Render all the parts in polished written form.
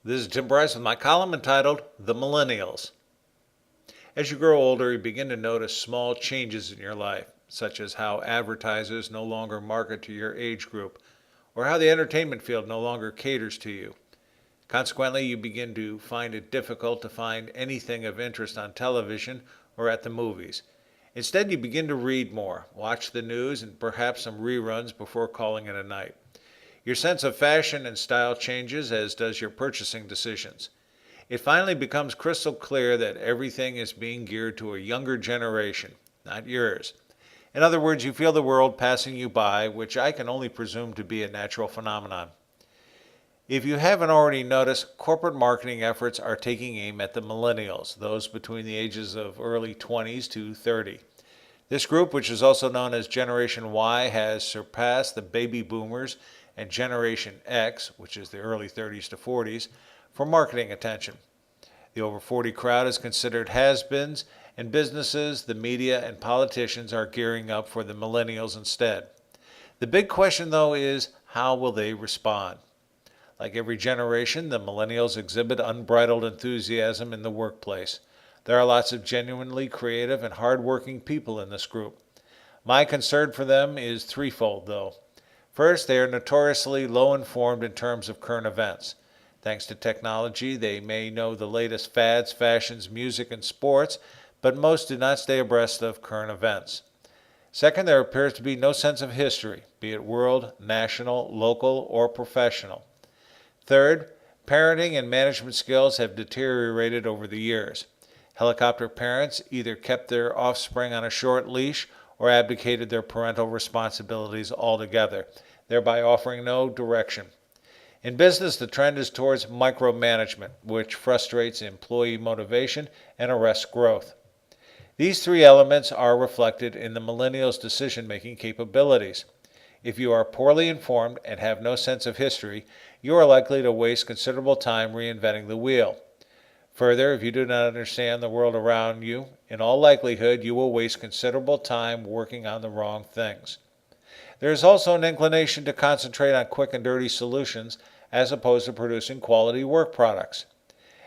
This is Tim Bryce with my column entitled The Millennials. As you grow older, you begin to notice small changes in your life, such as how advertisers no longer market to your age group, or how the entertainment field no longer caters to you. Consequently, you begin to find it difficult to find anything of interest on television or at the movies. Instead, you begin to read more, watch the news, and perhaps some reruns before calling it a night. Your sense of fashion and style changes, as does your purchasing decisions. It finally becomes crystal clear that everything is being geared to a younger generation, not yours. In other words, you feel the world passing you by, which I can only presume to be a natural phenomenon. If you haven't already noticed, corporate marketing efforts are taking aim at the millennials, those between the ages of early 20s to 30. This group, which is also known as Generation Y, has surpassed the baby boomers and Generation X, which is the early 30s to 40s, for marketing attention. The over 40 crowd is considered has-beens, and businesses, the media, and politicians are gearing up for the millennials instead. The big question, though, is how will they respond? Like every generation, the millennials exhibit unbridled enthusiasm in the workplace. There are lots of genuinely creative and hardworking people in this group. My concern for them is threefold, though. First, they are notoriously low informed in terms of current events. Thanks to technology, they may know the latest fads, fashions, music, and sports, but most do not stay abreast of current events. Second, there appears to be no sense of history, be it world, national, local, or professional. Third, parenting and management skills have deteriorated over the years. Helicopter parents either kept their offspring on a short leash or abdicated their parental responsibilities altogether, thereby offering no direction. In business, the trend is towards micromanagement, which frustrates employee motivation and arrests growth. These three elements are reflected in the millennials' decision-making capabilities. If you are poorly informed and have no sense of history, you are likely to waste considerable time reinventing the wheel. Further, if you do not understand the world around you, in all likelihood you will waste considerable time working on the wrong things. There is also an inclination to concentrate on quick and dirty solutions as opposed to producing quality work products.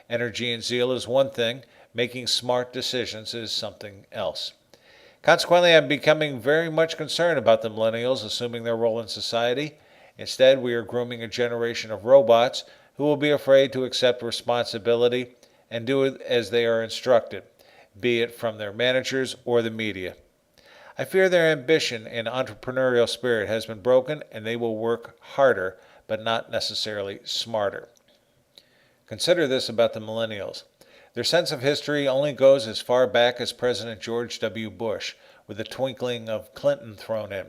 Energy and zeal is one thing, making smart decisions is something else. Consequently, I'm becoming very much concerned about the millennials assuming their role in society. Instead, we are grooming a generation of robots who will be afraid to accept responsibility and do it as they are instructed, be it from their managers or the media. I fear their ambition and entrepreneurial spirit has been broken and they will work harder, but not necessarily smarter. Consider this about the millennials. Their sense of history only goes as far back as President George W. Bush, with a twinkling of Clinton thrown in.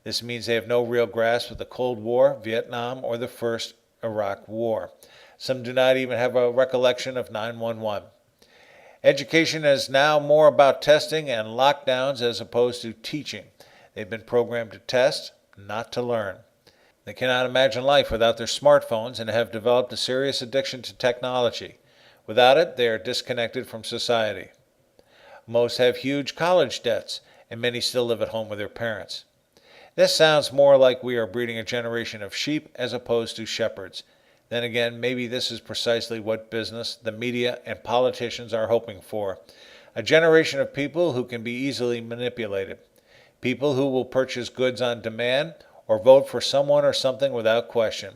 This means they have no real grasp of the Cold War, Vietnam, or the First Iraq War. Some do not even have a recollection of 9/11. Education is now more about testing and lockdowns as opposed to teaching. They've been programmed to test, not to learn. They cannot imagine life without their smartphones and have developed a serious addiction to technology. Without it, they are disconnected from society. Most have huge college debts, and many still live at home with their parents. This sounds more like we are breeding a generation of sheep as opposed to shepherds. Then again, maybe this is precisely what business, the media, and politicians are hoping for. A generation of people who can be easily manipulated. People who will purchase goods on demand or vote for someone or something without question.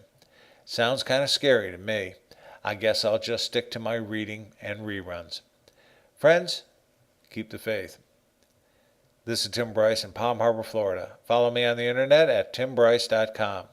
Sounds kind of scary to me. I guess I'll just stick to my reading and reruns. Friends, keep the faith. This is Tim Bryce in Palm Harbor, Florida. Follow me on the internet at timbryce.com.